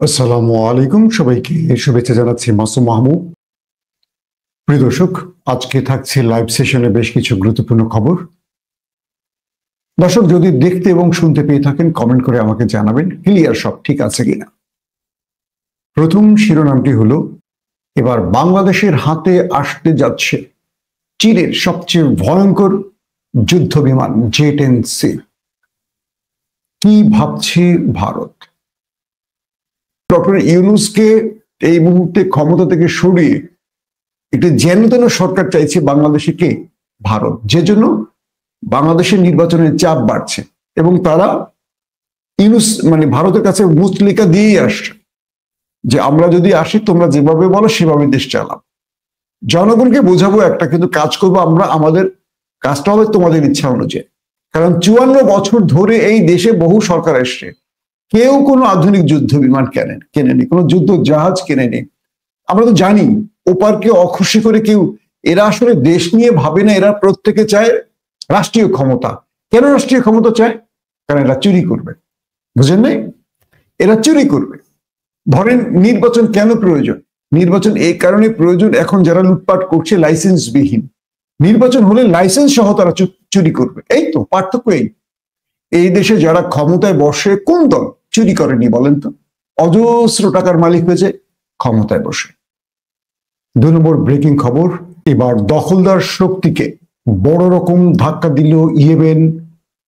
আসসালামু আলাইকুম, সবাইকে শুভেচ্ছা জানাচ্ছি মাসুম মাহমুদ। প্রিয় দর্শক, আজকে থাকছে লাইভ সেশনে বেশ কিছু গুরুত্বপূর্ণ খবর। দর্শক, যদি দেখতে এবং শুনতে পেয়ে থাকেন কমেন্ট করে আমাকে জানাবেন ক্লিয়ার সব ঠিক আছে কিনা। প্রথম শিরোনামটি হলো, এবার বাংলাদেশের হাতে আসতে যাচ্ছে চীনের সবচেয়ে ভয়ঙ্কর যুদ্ধ বিমান জে-10সি। কি ভাবছে ভারত? ডক্টর ইউনূসকে এই মুহূর্তে ক্ষমতা থেকে সরিয়ে একটি যেনতেন সরকার চাইছে বাংলাদেশে কে? ভারত। যে জন্য বাংলাদেশের নির্বাচনের চাপ বাড়ছে এবং তারা ইউনূস ভারতের কাছে মুচলেকা দিয়েই আসছে যে আমরা যদি আসি তোমরা যেভাবে বলো সেভাবে দেশ চালাও। জনগণকে বোঝাবো একটা, কিন্তু কাজ করবো আমরা, আমাদের কাজটা হবে তোমাদের ইচ্ছা অনুযায়ী। কারণ 54 বছর ধরে এই দেশে বহু সরকার এসছে, কেউ কোনো আধুনিক যুদ্ধ বিমান কেনেনি, কোনো যুদ্ধ জাহাজ কেনেনি। আমরা তো জানি ওপারকে অখুশি করে কেউ, এরা আসলে দেশ নিয়ে ভাবে না, এরা প্রত্যেকে চায় রাষ্ট্রীয় ক্ষমতা। কেন রাষ্ট্রীয় ক্ষমতা চায়? কারণ এরা চুরি করবে। বুঝেন নাই? এরা চুরি করবে। ধরেন নির্বাচন কেন প্রয়োজন? নির্বাচন এই কারণে প্রয়োজন, এখন যারা লুটপাট করছে লাইসেন্সবিহীন, নির্বাচন হলে লাইসেন্স সহ তারা চুরি করবে। এই তো পার্থক্য। এই দেশে যারা ক্ষমতায় বসে কোন দল চুরি করেনি বলেন তো? অজস্র টাকার মালিক হয়েছে ক্ষমতায় বসে। 2 নম্বর ব্রেকিং খবর, এবার দখলদার শক্তিকে বড় রকম ধাক্কা দিল ইয়েমেন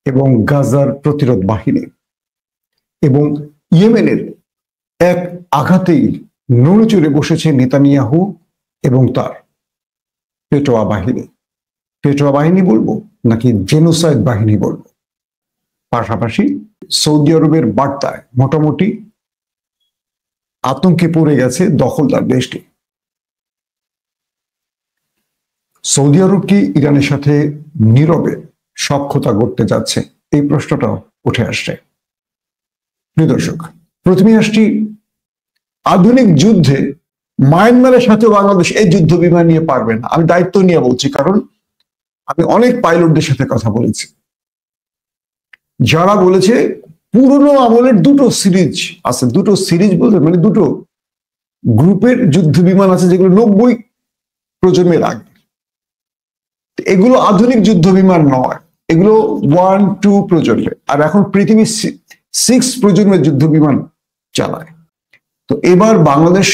এবং গাজার প্রতিরোধ বাহিনী। এবং ইয়েমেনের এক আঘাতেই নড়েচড়ে বসেছে নেতানিয়াহু এবং তার পেটোয়া বাহিনী। পেটোয়া বাহিনী বলবো নাকি জেনোসাইড বাহিনী বলবো? পাশাপাশি সৌদি আরবের বার্তায় মোটামুটি আতঙ্কে পড়ে গেছে দখলদার দেশটি। সৌদি আরব কি ইরানের সাথে নীরবে সখ্যতা করতে যাচ্ছে? এই প্রশ্নটাও উঠে আসছে। প্রিয় দর্শক, প্রথমে আসছি আধুনিক যুদ্ধে মায়ানমারের সাথে বাংলাদেশ এই যুদ্ধ বিমান নিয়ে পারবে না। আমি দায়িত্ব নিয়ে বলছি, কারণ আমি অনেক পাইলটদের সাথে কথা বলেছি যারা বলেছে পুরনো আমলের 2টো সিরিজ আছে। 2টো সিরিজ বলতে দুটো গ্রুপের যুদ্ধ বিমান আছে যেগুলো 90 প্রজন্মের আগে। এগুলো আধুনিক যুদ্ধ বিমান নয়, এগুলো 1, 2 প্রজন্মের। আর এখন পৃথিবী 6 প্রজন্মের যুদ্ধ বিমান চালায়। তো এবার বাংলাদেশ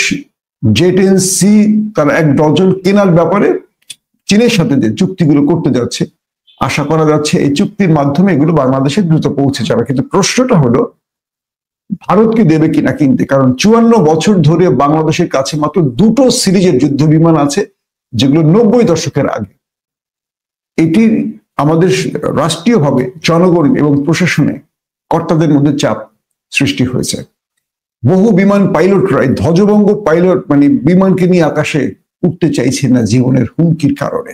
জে-10সি তারা 1 ডজন কেনার ব্যাপারে চীনের সাথে যে চুক্তিগুলো করতে যাচ্ছে, আশা করা যাচ্ছে এই চুক্তির মাধ্যমে এগুলো বাংলাদেশে দ্রুত পৌঁছে যাবে। কিন্তু প্রশ্নটা হলো ভারতকে দেবে কিনা কিনতে, কারণ 54 বছর ধরে বাংলাদেশের কাছে মাত্র 2টো সিরিজের যুদ্ধ বিমান আছে যেগুলো 90 দশকের আগে। এটি আমাদের রাষ্ট্রীয়ভাবে জনগণ এবং প্রশাসনে কর্তাদের মধ্যে চাপ সৃষ্টি হয়েছে। বহু বিমান পাইলটরা ধ্বজভঙ্গ পাইলট বিমানকে নিয়ে আকাশে উঠতে চাইছে না জীবনের হুমকির কারণে।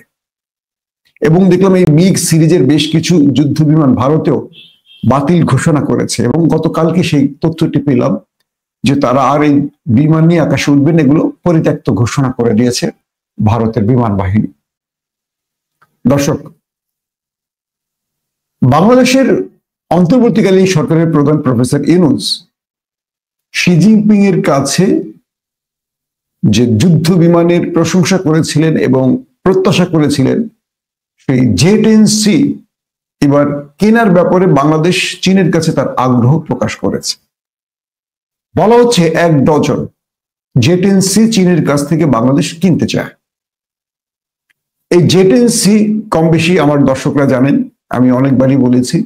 এবং দেখলাম এই মিগ সিরিজের বেশ কিছু যুদ্ধ বিমান ভারতেও বাতিল ঘোষণা করেছে। এবং গতকালকে সেই তথ্যটি পেলাম যে তারা আর এই বিমান নিয়ে আকাশে উঠবেন, এগুলো পরিত্যক্ত ঘোষণা করে দিয়েছে ভারতের বিমান বাহিনী। দর্শক, বাংলাদেশের অন্তর্বর্তীকালীন সরকারের প্রধান প্রফেসর ইউনূস শি জিনপিং এর কাছে যে যুদ্ধ বিমানের প্রশংসা করেছিলেন এবং প্রত্যাশা করেছিলেন, সেই জে-10সি এবার কেনার ব্যাপারে বাংলাদেশ চীনের কাছে তার আগ্রহ প্রকাশ করেছে। বলা হচ্ছে 1 ডজন জে-10সি চীনের কাছ থেকে বাংলাদেশ কিনতে চায়। এই জে-10সি কম বেশি আমার দর্শকরা জানেন, আমি অনেকবারই বলেছি,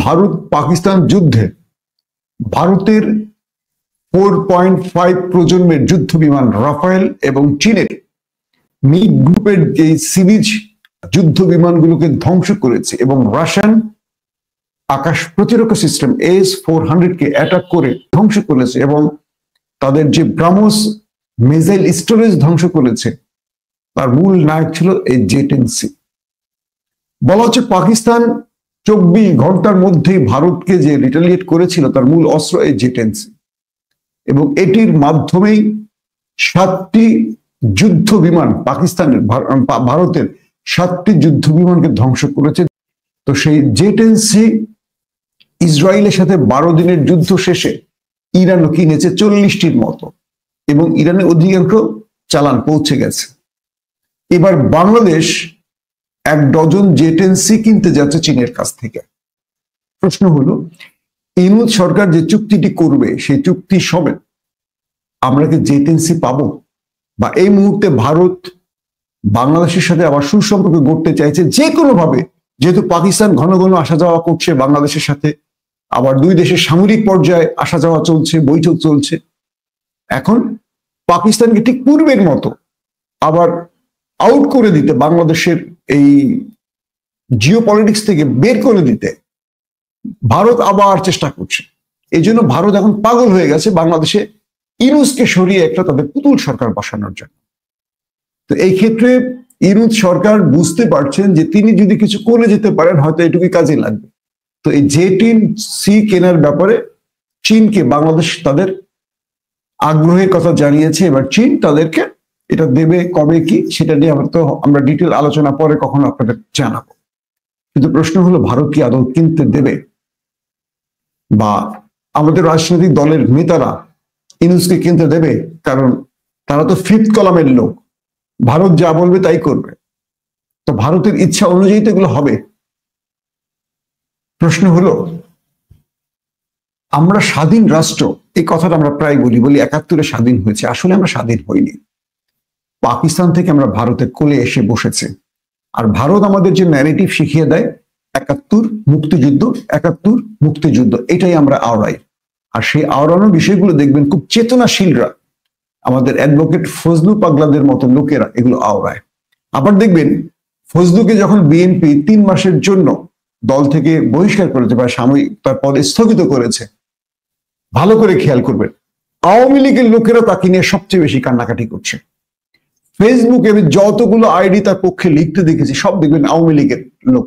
ভারত পাকিস্তান যুদ্ধে ভারতের 4.5 প্রজন্মের যুদ্ধ বিমান রাফায়েল এবং চীনের মিগ গ্রুপের যে সিরিজ যুদ্ধ বিমানগুলোকে ধ্বংস করেছে এবং রাশিয়ান আকাশ প্রতিরক্ষা সিস্টেম AS-400 কে অ্যাটাক করে ধ্বংস করেছে এবং তাদের যে ব্রাহ্মস মিসাইল স্টোরেজ ধ্বংস করেছে, তার মূল নায়ক ছিল এই জে-10সি। বলা হচ্ছে পাকিস্তান 24 ঘন্টার মধ্যেই ভারতকে যে রিটালিয়েট করেছিল তার মূল অস্ত্র এই জে-10সি। এবং এটির মাধ্যমেই 7টি যুদ্ধ বিমান ভারতের 7টি যুদ্ধ বিমানকে ধ্বংস করেছে। তো সেই জে-10সি ইসরায়েলের সাথে 12 দিনের যুদ্ধ শেষে ইরানও কিনেছে 40টির মতো, এবং ইরানের অধিকাংশ চালান পৌঁছে গেছে। এবার বাংলাদেশ 1 ডজন জেট-এন-সি কিনতে যাচ্ছে চীনের কাছ থেকে। প্রশ্ন হলো, ইউনূস সরকার যে চুক্তিটি করবে সেই চুক্তি সমেত আমরা কি জেট-এন-সি পাবো? বা এই মুহূর্তে ভারত বাংলাদেশের সাথে আবার সুসম্পর্ক গড়তে চাইছে যে কোনো ভাবে, যেহেতু পাকিস্তান ঘন ঘন আসা যাওয়া করছে বাংলাদেশের সাথে, আবার দুই দেশের সামরিক পর্যায়ে আসা যাওয়া চলছে, বৈঠক চলছে। এখন পাকিস্তানকে ঠিক পূর্বের মতো আবার আউট করে দিতে, বাংলাদেশের এই জিওপলিটিক্স থেকে বের করে দিতে ভারত আবার চেষ্টা করছে। এই জন্য ভারত এখন পাগল হয়ে গেছে বাংলাদেশে ইউনূসকে সরিয়ে একটা তাদের পুতুল সরকার বসানোর জন্য। তো এই ক্ষেত্রে ইউনূস সরকার বুঝতে পারছেন যে তিনি যদি কিছু করে যেতে পারেন হয়তো এটুকুই কাজে লাগবে। তো এই জেট-এন-সি কেনার ব্যাপারে চীনকে বাংলাদেশ তাদের আগ্রহের কথা জানিয়েছে। এবার চীন তাদেরকে এটা দেবে কবে কি সেটা নিয়ে আমরা ডিটেল আলোচনা পরে কখনো আপনাদের জানাবো। কিন্তু প্রশ্ন হলো, ভারত কি আদৌ কিনতে দেবে? বা আমাদের রাজনৈতিক দলের নেতারা ইউনূসকে কিনতে দেবে? কারণ তারা তো ফিফথ কলামের লোক, ভারত যা বলবে তাই করবে। তো ভারতের ইচ্ছা অনুযায়ী তো এগুলো হবে। প্রশ্ন হলো, আমরা স্বাধীন রাষ্ট্র, এই কথাটা আমরা প্রায় বলি 71-এ স্বাধীন হয়েছে। আসলে আমরা স্বাধীন হইনি। পাকিস্তান থেকে আমরা ভারতের কোলে এসে বসেছে। আর ভারত আমাদের যে ন্যারেটিভ শিখিয়ে দেয় 71 মুক্তিযুদ্ধ, 71 মুক্তিযুদ্ধ, এটাই আমরা আওড়াই। আর সেই আওড়ানোর বিষয়গুলো দেখবেন খুব চেতনাশীলরা, আমাদের অ্যাডভোকেট ফজলু পাগলাদের মতো লোকেরা এগুলো আওড়ায়। আবার দেখবেন ফজলুকে যখন বিএনপি 3 মাসের জন্য দল থেকে বহিষ্কার করেছে বা সাময়িক তার পদ স্থগিত করেছে, ভালো করে খেয়াল করবেন আওয়ামী লীগের লোকেরা তাকে নিয়ে সবচেয়ে বেশি কান্নাকাটি করছে। ফেসবুকে আমি যতগুলো আইডি তার পক্ষে লিখতে দেখেছি সব দেখবেন আওয়ামী লীগের লোক।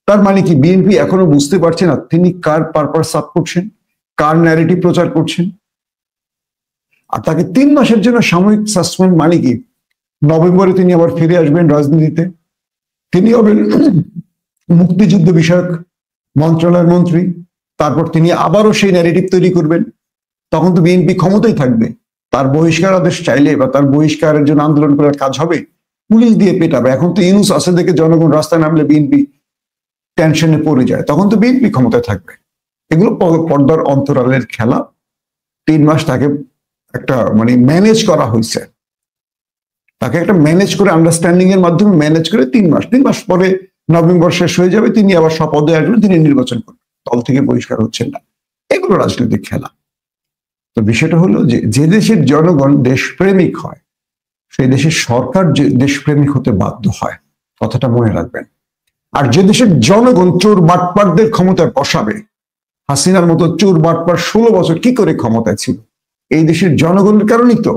তার মানে কি বিএনপি এখনো বুঝতে পারছে না তিনি কার পারপাস সার্ভ করছেন, কার ন্যারেটিভ প্রচার করছেন? আর তাকে 3 মাসের জন্য সাময়িক সাসপেন্ড মানে কি নভেম্বরে তিনি আবার ফিরে আসবেন রাজনীতিতে, তিনি হবেন মুক্তিযুদ্ধ বিষয়ক মন্ত্রণালয়ের মন্ত্রী, তারপর তিনি আবারও সেই ন্যারেটিভ তৈরি করবেন। তখন তো বিএনপি ক্ষমতায় থাকবে, তার বহিষ্কার আদেশ চাইলে বা তার বহিষ্কারের জন্য আন্দোলন করার কাজ হবে, পুলিশ দিয়ে পেটাবে। এখন তো ইউনূস আছে দেখে জনগণ রাস্তায় নামলে বিএনপি টেনশনে পড়ে যায়, তখন তো বিএনপি ক্ষমতায় থাকবে। এগুলো পর্দার অন্তরালের খেলা। 3 মাস তাকে একটা মানে ম্যানেজ করা হয়েছে, তাকে একটা ম্যানেজ করে আন্ডারস্ট্যান্ডিং এর মাধ্যমে ম্যানেজ করে 3 মাস পরে নভেম্বর শেষ হয়ে যাবে, তিনি আবার শপথে আসবেন, তিনি নির্বাচন করবেন, দল থেকে বহিষ্কার হচ্ছেন না। এগুলো রাজনৈতিক খেলা। তো বিষয়টা হলো যে দেশের জনগণ দেশপ্রেমিক হয় সেই দেশের সরকার যে দেশপ্রেমিক হতে বাধ্য হয়, কথাটা মনে রাখবেন। আর যে দেশের জনগণ চোর বাটপারদের ক্ষমতায় বসাবে, হাসিনার মতো চোর বাটপার 16 বছর কি করে ক্ষমতায় ছিল? এই দেশের জনগণের কারণেই তো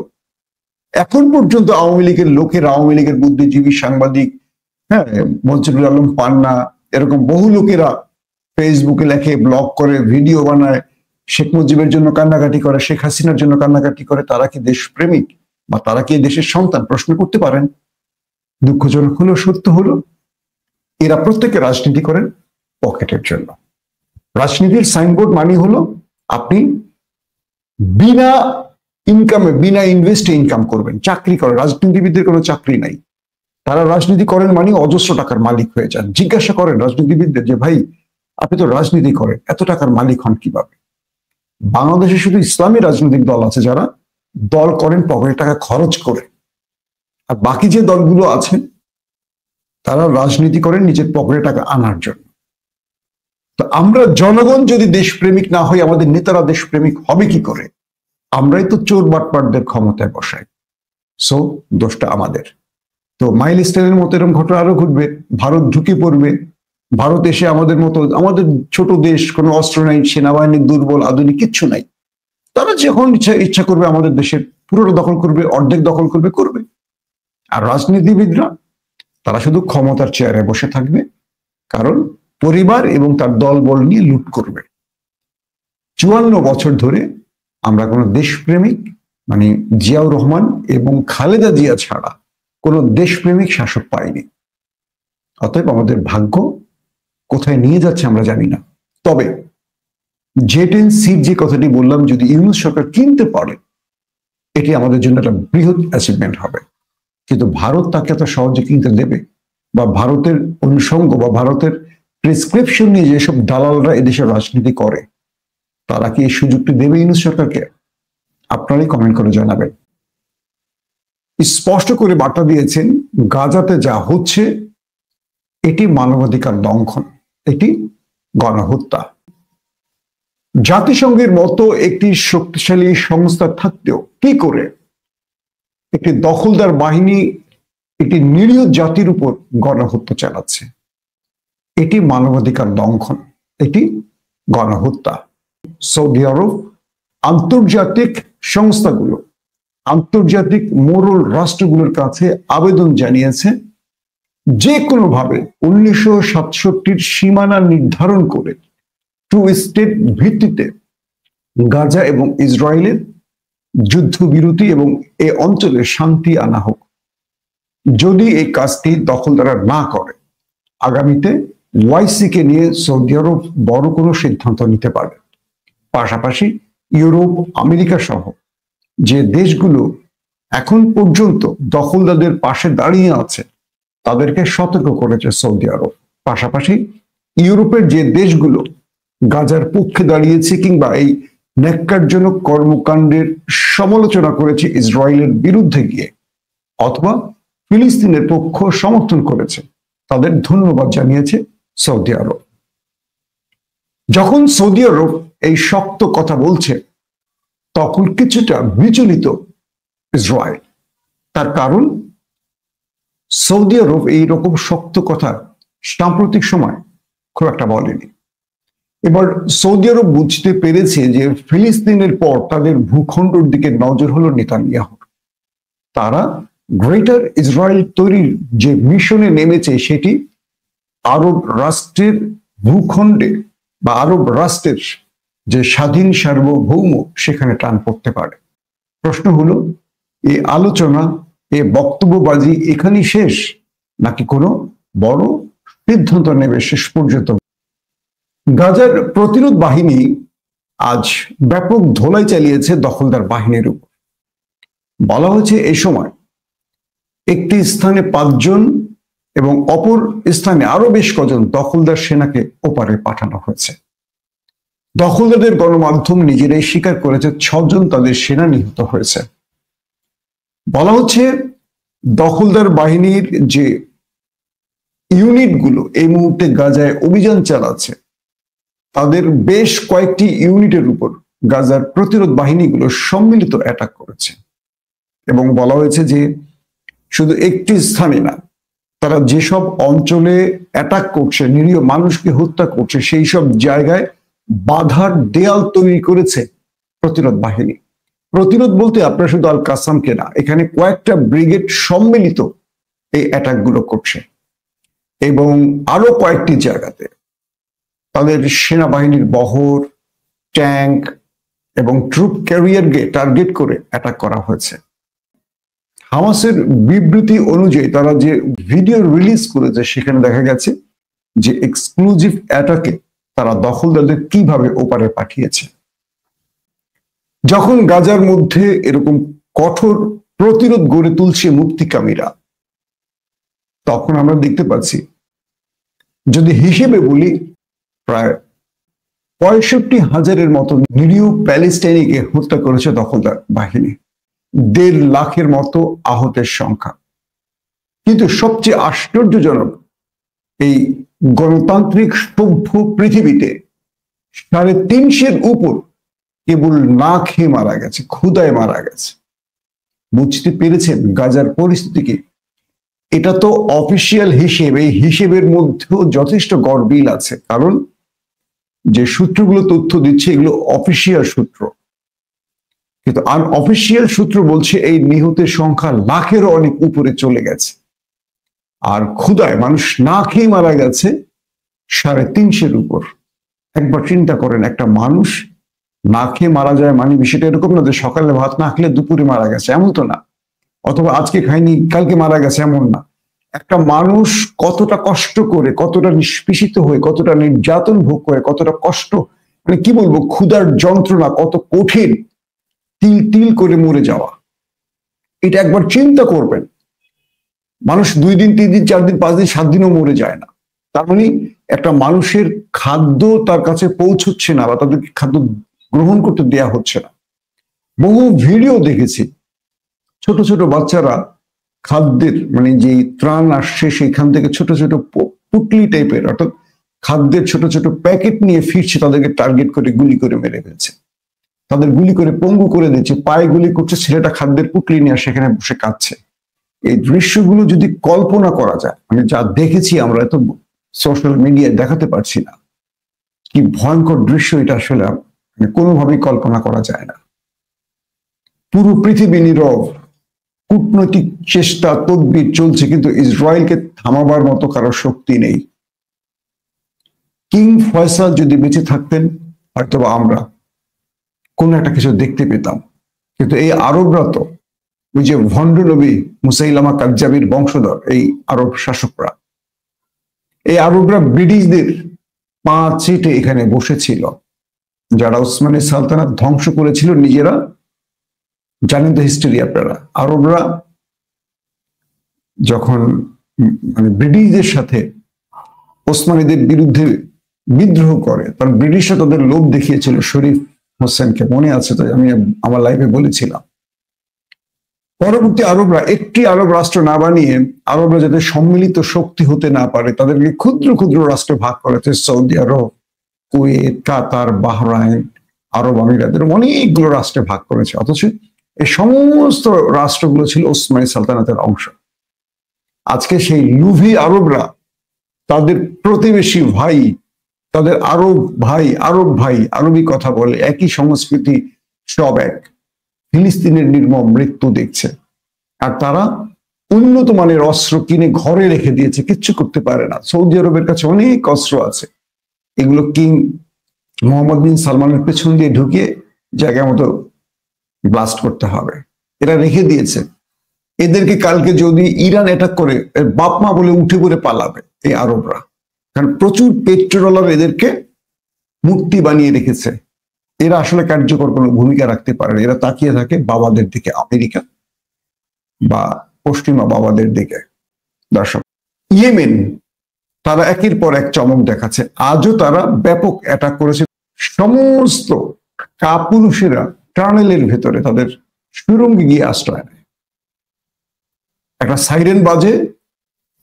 এখন পর্যন্ত আওয়ামী লীগের লোকের, আওয়ামী লীগের বুদ্ধিজীবী, সাংবাদিক, হ্যাঁ, মঞ্জুরুল আলম পান্না, এরকম বহু লোকেরা ফেসবুকে লেখে, ব্লগ করে, ভিডিও বানায়, শেখ মুজিবের জন্য কান্নাকাটি করে, শেখ হাসিনার জন্য কান্নাকাটি করে। তারা কি দেশপ্রেমিক বা তারা কি দেশের সন্তান? প্রশ্ন করতে পারেন। দুঃখজনক হলো সত্য হলো এরা প্রত্যেকে রাজনীতি করেন পকেটের জন্য। রাজনীতির সাইনবোর্ড মানে হলো আপনি বিনা ইনকামে, বিনা ইনভেস্টে ইনকাম করবেন, চাকরি করেন। রাজনীতিবিদদের কোনো চাকরি নাই, তারা রাজনীতি করেন মানে অজস্র টাকার মালিক হয়ে যান। জিজ্ঞাসা করেন রাজনীতিবিদদের যে ভাই আপনি তো রাজনীতি করেন, এত টাকার মালিক হন কিভাবে? বাংলাদেশে শুধু ইসলামী রাজনৈতিক দল আছে যারা দল করেন পকেটে টাকা খরচ করে, আর বাকি যে দলগুলো আছে তারা রাজনীতি করেন নিজের পকেটে টাকা আনার জন্য। তো আমরা জনগণ যদি দেশপ্রেমিক না হই, আমাদের নেতারা দেশপ্রেমিক হবে কি করে? আমরাই তো চোর বাটপারদের ক্ষমতায় বসাই। সো দোষটা আমাদের। তো মাইল স্টাইলের মতো এরকম ঘটনা আরো ঘটবে, ভারত ঢুকে পড়বে। ভারত এসে আমাদের মতো, আমাদের ছোট দেশ, কোনো অস্ত্র নাই, সেনাবাহিনী দুর্বল, আধুনিক কিচ্ছু নাই, তারা যখন ইচ্ছা করবে আমাদের দেশের পুরোটা দখল করবে, অর্ধেক দখল করবে করবে। আর রাজনীতিবিদরা তারা শুধু ক্ষমতার চেয়ারে বসে থাকবে, কারণ পরিবার এবং তার দলবল নিয়ে লুট করবে। 54 বছর ধরে আমরা কোনো দেশপ্রেমিক মানে জিয়াউর রহমান এবং খালেদা জিয়া ছাড়া কোনো দেশপ্রেমিক শাসক পাইনি। অতএব আমাদের ভাগ্য কোথায় নিয়ে যাচ্ছে আমরা জানি না। তবে জেট-এন-সির যে কথাটি বললাম, যদি ইউনূস সরকার কিনতে পারে এটি আমাদের জন্য একটা বৃহৎ অ্যাচিভমেন্ট হবে। কিন্তু ভারত তাকে এত সহজে কিনতে দেবে? বা ভারতের অনুষঙ্গ বা ভারতের প্রেসক্রিপশন নিয়ে যেসব দালালরা এদেশের রাজনীতি করে তারা কি এই সুযোগটি দেবে ইউনূস সরকারকে? আপনারাই কমেন্ট করে জানাবেন। স্পষ্ট করে বার্তা দিয়েছেন, গাজাতে যা হচ্ছে এটি মানবাধিকার লঙ্ঘন, এটি গণহত্যা। জাতিসংঘের মতো একটি শক্তিশালী সংস্থা থাকতেও কি করে একটি দখলদার বাহিনী একটি নিরীহ জাতির উপর গণহত্যা চালাচ্ছে? এটি মানবাধিকার লঙ্ঘন, এটি গণহত্যা। সৌদি আরব আন্তর্জাতিক সংস্থাগুলো, আন্তর্জাতিক মোড়ল রাষ্ট্রগুলোর কাছে আবেদন জানিয়েছে যে কোনোভাবে 1967-র সীমানা নির্ধারণ করে টু স্টেট ভিত্তিতে গাজা এবং ইসরায়েলের যুদ্ধবিরতি এবং এ অঞ্চলে শান্তি আনা হোক। যদি এই কাজটি দখলদাররা না করে আগামীতে ওয়াইসিকে নিয়ে সৌদি আরব বড় কোনো সিদ্ধান্ত নিতে পারে। পাশাপাশি ইউরোপ, আমেরিকা সহ যে দেশগুলো এখন পর্যন্ত দখলদারদের পাশে দাঁড়িয়ে আছে তাদেরকে সতর্ক করেছে সৌদি আরব। পাশাপাশি ইউরোপের যে দেশগুলো গাজার পক্ষে দাঁড়িয়েছে কিংবা এই ন্যাক্কারজনক কর্মকাণ্ডের সমালোচনা করেছে ইসরায়েলের বিরুদ্ধে গিয়ে, অথবা ফিলিস্তিনের পক্ষ সমর্থন করেছে, তাদের ধন্যবাদ জানিয়েছে সৌদি আরব। যখন সৌদি আরব এই শক্ত কথা বলছে তখন কিছুটা বিচলিত ইসরায়েল। তার কারণ সৌদি আরব এইরকম শক্ত কথা সাম্প্রতিক সময় খুব একটা বলেনি। এবার সৌদি আরব বুঝতে পেরেছে যে ফিলিস্তিনের পর তাদের ভূখণ্ডের দিকে নজর হলো নেতানিয়াহুর। তারা গ্রেটার ইসরায়েল তৈরির যে মিশনে নেমেছে সেটি আরব রাষ্ট্রের ভূখণ্ডে বা আরব রাষ্ট্রের যে স্বাধীন সার্বভৌম সেখানে টান পড়তে পারে। প্রশ্ন হলো, এই আলোচনা, এ বক্তব্যবাজি এখানেই শেষ নাকি কোনো বড় সিদ্ধান্ত নেবে শেষ পর্যন্ত? গাজার প্রতিরোধ বাহিনী আজ ব্যাপক ধোলাই চালিয়েছে দখলদার বাহিনীর উপর। বলা হয়েছে এই সময় একটি স্থানে 5 জন এবং অপর স্থানে আরো বেশ কজন দখলদার সেনাকে ওপারে পাঠানো হয়েছে। দখলদারদের গণমাধ্যম নিজেরাই স্বীকার করেছে 6 জন তাদের সেনা নিহত হয়েছে। বলা হচ্ছে দখলদার বাহিনীর যে ইউনিটগুলো এই মুহূর্তে গাজায় অভিযান চালাচ্ছে তাদের বেশ কয়েকটি ইউনিটের উপর গাজার প্রতিরোধ বাহিনীগুলো সম্মিলিত অ্যাটাক করেছে এবং বলা হয়েছে যে শুধু একটি স্থানে না, তারা যেসব অঞ্চলে অ্যাটাক করছে, নিরীহ মানুষকে হত্যা করছে, সেই সব জায়গায় বাধার দেয়াল তৈরি করেছে প্রতিরোধ বাহিনী। প্রতিরোধ বলতে আপনারা শুধু আল কাসামকে না, এখানে কয়েকটা ব্রিগেড সম্মিলিত এই অ্যাটাকগুলো করছে এবং আরো কয়েকটি জায়গাতে তাদের সেনাবাহিনীর বহর, ট্যাঙ্ক এবং ট্রুপ ক্যারিয়ারকে টার্গেট করে অ্যাটাক করা হয়েছে। হামাসের বিবৃতি অনুযায়ী তারা যে ভিডিও রিলিজ করেছে সেখানে দেখা গেছে যে এক্সক্লুসিভ অ্যাটাকে তারা দখলদারদের কিভাবে ওপারে পাঠিয়েছে। যখন গাজার মধ্যে এরকম কঠোর প্রতিরোধ গড়ে তুলছে মুক্তিকামীরা, তখন আমরা দেখতে পাচ্ছি, যদি হিসেবে বলি, প্রায় 65,000-এর মতো নিরীহ প্যালেস্টাইনিকে হত্যা করেছে দখলদার বাহিনী, 1.5 লাখের মতো আহতের সংখ্যা। কিন্তু সবচেয়ে আশ্চর্যজনক, এই গণতান্ত্রিক সভ্য পৃথিবীতে 350-এর উপর কেবল না খেয়ে মারা গেছে, ক্ষুধায় মারা গেছে। বুঝতে পেরেছেন গাজার পরিস্থিতি কি? এটা তো অফিসিয়াল হিসেব, এই হিসেবের মধ্যেও যথেষ্ট গরমিল আছে, কারণ যে সূত্রগুলো তথ্য দিচ্ছে এগুলো অফিসিয়াল সূত্র, কিন্তু আনঅফিসিয়াল সূত্র বলছে এই নিহতের সংখ্যা লাখেরও অনেক উপরে চলে গেছে। আর ক্ষুধায় মানুষ না খেয়ে মারা গেছে 350-এর উপর। একবার চিন্তা করেন, একটা মানুষ না খেয়ে মারা যায় মানে বিষয়টা এরকম না যে সকালে ভাত না খেলে দুপুরে মারা গেছে, এমন তো না, অথবা আজকে খাইনি কালকে মারা গেছে, এমন না। একটা মানুষ কতটা কষ্ট করে, কতটা নিষ্পেষিত হয়ে, কতটা নির্যাতন ভোগ করে, কতটা কষ্ট মানে কি বলবো, ক্ষুধার যন্ত্রণা কত কঠিন, তিল তিল করে মরে যাওয়া। এটা একবার চিন্তা করবেন, মানুষ 2 দিন 3 দিন 4 দিন 5 দিন 7 দিনও মরে যায় না। তার মানে একটা মানুষের খাদ্য তার কাছে পৌঁছচ্ছে না, বা তাদেরকে খাদ্য গ্রহণ করতে দেয়া হচ্ছে না। বহু ভিডিও দেখেছি, ছোট ছোট বাচ্চারা খাদ্যের মানে যে ত্রাণ আসছে সেখান থেকে ছোট ছোট পুটলি টাইপের, অর্থাৎ খাদ্যের ছোট ছোট প্যাকেট নিয়ে ফিরছে, তাদেরকে টার্গেট করে গুলি করে মেরে ফেলছে, তাদের গুলি করে পঙ্গু করে দিচ্ছে, পায়ে গুলি করছে, ছেলেটা খাদ্যের পুটলি নিয়ে সেখানে বসে কাঁদছে। এই দৃশ্যগুলো যদি কল্পনা করা যায়, মানে যা দেখেছি আমরা, এত সোশ্যাল মিডিয়ায় দেখাতে পারছি না, কি ভয়ঙ্কর দৃশ্য এটা, আসলে মানে কোনোভাবেই কল্পনা করা যায় না। পুরো পৃথিবী নীরব, কূটনৈতিক চেষ্টা তদবির চলছে, কিন্তু ইসরায়েলকে থামাবার মতো কারো শক্তি নেই। কিং ফয়সাল যদি বেঁচে থাকতেন, হয়তোবা আমরা কোন একটা কিছু দেখতে পেতাম। কিন্তু এই আরবরা তো ওই যে ভণ্ড নবী মুসাইলামা কাজ্জাবির বংশধর, এই আরব শাসকরা, এই আরবরা ব্রিটিশদের পা চেটে এখানে বসেছিল। যারা ওসমানী সালতানাত ধ্বংস করেছিল নিজেরা, জানেন তো হিস্ট্রি আপনারা। আরবরা যখন মানে ব্রিটিশদের সাথে ওসমানীদের বিরুদ্ধে বিদ্রোহ করে, তখন ব্রিটিশরা তাদের লোভ দেখিয়েছিল শরীফ হোসেনকে, মনে আছে তো, আমি আমার লাইভে বলেছিলাম। পরবর্তী আরবরা একটি আরব রাষ্ট্র না বানিয়ে, আরবরা যাতে সম্মিলিত শক্তি হতে না পারে, তাদেরকে ক্ষুদ্র ক্ষুদ্র রাষ্ট্রে ভাগ করেছে। সৌদি আরব, কুয়েত, কাতার, বাহরাইন, আরব আমিরাত, অনেকগুলো রাষ্ট্রে ভাগ করেছে। অথচ এই সমস্ত রাষ্ট্রগুলো ছিল ওসমানী সালতানাতের অংশ। আজকে সেই লুভি আরবরা তাদের প্রতিবেশী ভাই, তাদের আরব ভাই আরবি কথা বলে, একই সংস্কৃতি, সব এক, ফিলিস্তিনের নির্মম মৃত্যু দেখছে। আর তারা উন্নত মানের অস্ত্র কিনে ঘরে রেখে দিয়েছে, কিচ্ছু করতে পারে না। সৌদি আরবের কাছে অনেক অস্ত্র আছে, এগুলো কিং মোহাম্মদ বিন সালমানের পেছন দিয়ে ঢুকিয়ে জায়গা মতো ব্লাস্ট করতে হবে, এরা রেখে দিয়েছে। এদেরকে কালকে যদি ইরান অ্যাটাক করে, এর বাপ মা বলে উঠে পড়ে পালাবে এই আরবরা, কারণ প্রচুর পেট্রোলার এদেরকে মূর্তি বানিয়ে রেখেছে। এরা আসলে কার্যকর কোনো ভূমিকা রাখতে পারে না, এরা তাকিয়ে থাকে বাবাদের দিকে, আমেরিকা বা পশ্চিমা বাবাদের দিকে। দর্শক, ইয়েমেন, তারা একের পর এক চমক দেখাচ্ছে। আজও তারা ব্যাপক অ্যাটাক করেছে। সমস্ত কাপুরুষেরা টানেলের ভেতরে তাদের সুরঙ্গে গিয়ে আশ্রয় নেয়। একটা সাইরেন বাজে,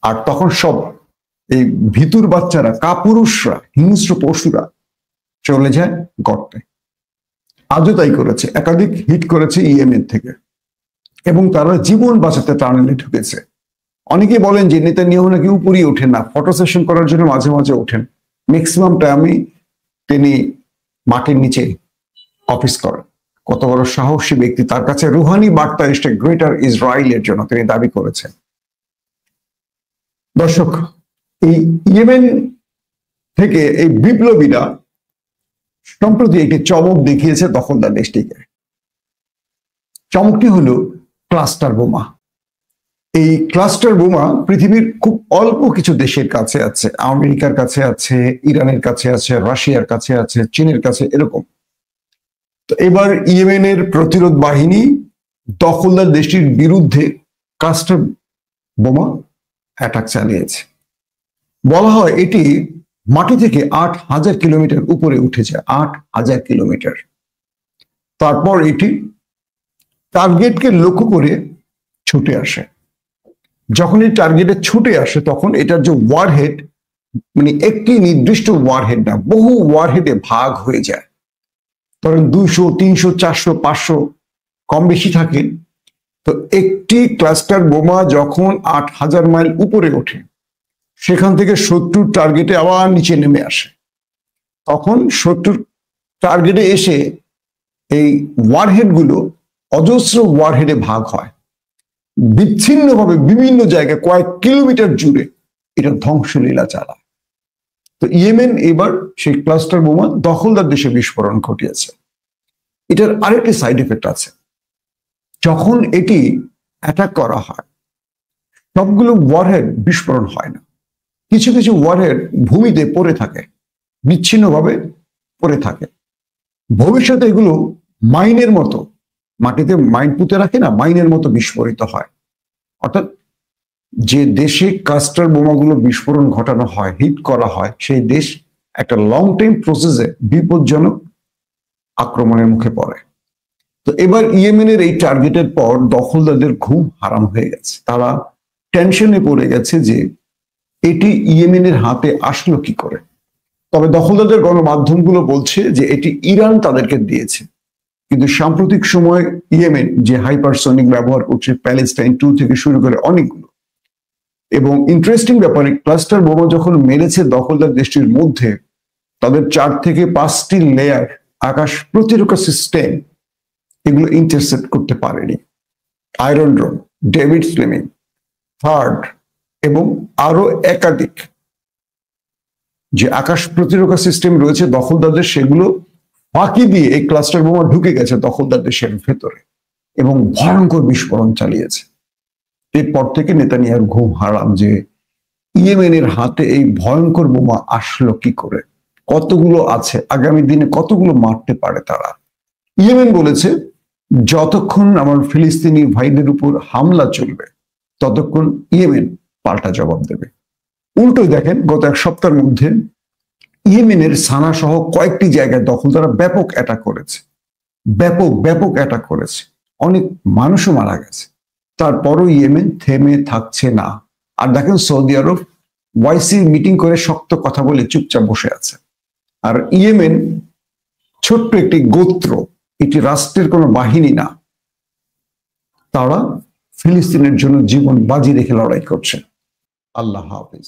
আর তখন সব এই ভিতুর বাচ্চারা, কাপুরুষরা, হিংস্র পশুরা চলে যায় গর্তে। আজও তাই করেছে, একাধিক হিট করেছে ইয়েমেন থেকে, এবং তারা জীবন বাঁচাতে টানেলে ঢুকেছে। অনেকে বলেন যে নেতানিয়াহু নাকি উপরেই ওঠেন না, ফটো সেশন করার জন্য মাঝে মাঝে ওঠেন, ম্যাক্সিমাম টাইমই তিনি মাটির নিচে অফিস করেন। কত বড় সাহসী ব্যক্তি, তার কাছে রুহানি বার্তা এসে গ্রেটার ইসরায়েলের জন্য তিনি দাবি করেছেন। দর্শক, এই ইয়েমেন থেকে এই বিপ্লবীরা সম্প্রতি একটি চমক দেখিয়েছে দখলদার দেশটিকে। চমকটি হলো ক্লাস্টার বোমা। এই ক্লাস্টার বোমা পৃথিবীর খুব অল্প কিছু দেশের কাছে আছে, আমেরিকার কাছে আছে, ইরানের কাছে আছে, রাশিয়ার কাছে আছে, চীনের কাছে, এরকম। তো এবার ইয়েমেনের প্রতিরোধ বাহিনী দখলদার দেশটির বিরুদ্ধে ক্লাস্টার বোমা অ্যাটাক চালিয়েছে। বলা হয় এটি মাটি থেকে 8,000 কিলোমিটার উপরে উঠেছে, 8,000 কিলোমিটার। তারপর এটি টার্গেটকে লক্ষ্য করে ছুটে আসে। যখন এই টার্গেটে ছুটে আসে, তখন এটার যে ওয়ারহেড, মানে একটি নির্দিষ্ট ওয়ারহেড না, বহু ওয়ারহেডে ভাগ হয়ে যায়। ধরেন 200, 300, 400, 500 কম বেশি থাকে। তো একটি ক্লাস্টার বোমা যখন 8,000 মাইল উপরে ওঠে, সেখান থেকে শত্রুর টার্গেটে আবার নিচে নেমে আসে। তখন শত্রুর টার্গেটে এসে এই ওয়ারহেড গুলো অজস্র ওয়ারহেডে ভাগ হয়, বিচ্ছিন্নভাবে বিভিন্ন জায়গায় কয়েক কিলোমিটার জুড়ে এটা ধ্বংসলীলা চালায়। তো ইয়েমেন এবার সেই ক্লাস্টার বোমা দখলদার দেশে বিস্ফোরণ ঘটিয়েছে। এটার আরেকটি সাইড এফেক্ট আছে। যখন এটি অ্যাটাক করা হয়, সবগুলো ওয়ারহেড বিস্ফোরণ হয় না, কিছু কিছু ওয়ারহেড ভূমিতে পড়ে থাকে, বিচ্ছিন্নভাবে পড়ে থাকে। ভবিষ্যতে এগুলো মাইনের মতো, মাটিতে মাইন পুঁতে রাখে না, মাইনের মতো বিস্ফোরিত হয়। অর্থাৎ যে দেশে ক্লাস্টার বোমাগুলো বিস্ফোরণ ঘটানো হয়, হিট করা হয়, সেই দেশ একটা লং টাইম প্রসেসে বিপজ্জনক আক্রমণের মুখে পড়ে। তো এবার ইয়েমেনের এই টার্গেটের পর দখলদারদের ঘুম হারাম হয়ে গেছে। তারা টেনশনে পড়ে গেছে যে এটি ইয়েমেনের হাতে আসলো কি করে। তবে দখলদারদের গণমাধ্যমগুলো বলছে যে এটি ইরান তাদেরকে দিয়েছে। কিন্তু সাম্প্রতিক সময় ইয়েমেন যে হাইপারসনিক ব্যবহার করছে, প্যালেস্টাইন 2 থেকে শুরু করে অনেকগুলো, এবং ইন্টারেস্টিং ব্যাপারে ক্লাস্টার বোমা যখন মেরেছে দখলদার দেশটির মধ্যে, তাদের 4 থেকে 5টি লেয়ার আকাশ প্রতিরক্ষা সিস্টেম এগুলো ইন্টারসেপ্ট করতে পারেনি। আয়রন ড্রোম, ডেভিড স্লিমিং, থার্ড এবং আরো একাধিক যে আকাশ প্রতিরক্ষা সিস্টেম রয়েছে দখলদারদের, সেগুলো ফাঁকি দিয়ে এই ক্লাস্টার বোমা ঢুকে গেছে দখলদার দেশের ভেতরে এবং ভয়ঙ্কর বিস্ফোরণ চালিয়েছে। এরপর থেকে নেতানিয়াহুর ঘুম হারাম যে ইয়েমেনের হাতে এই ভয়ঙ্কর বোমা আসলো কি করে, কতগুলো আছে, আগামী দিনে কতগুলো মারতে পারে তারা। ইয়েমেন বলেছে যতক্ষণ আমার ফিলিস্তিনি ভাইদের উপর হামলা চলবে ততক্ষণ ইয়েমেন পাল্টা জবাব দেবে। উল্টো দেখেন, গত এক সপ্তাহের মধ্যে ইয়েমেনের সানা সহ কয়েকটি জায়গায় দখলদাররা ব্যাপক অ্যাটাক করেছে, ব্যাপক অ্যাটাক করেছে, অনেক মানুষও মারা গেছে। তারপরও ইয়েমেন থেমে থাকছে না। আর দেখেন সৌদি আরব ওয়াইসি মিটিং করে শক্ত কথা বলে চুপচাপ বসে আছে। আর ইয়েমেন ছোট্ট একটি গোত্র, এটি রাষ্ট্রের কোনো বাহিনী না, তারা ফিলিস্তিনের জন্য জীবন বাজি রেখে লড়াই করছে। আল্লাহ হাফেজ।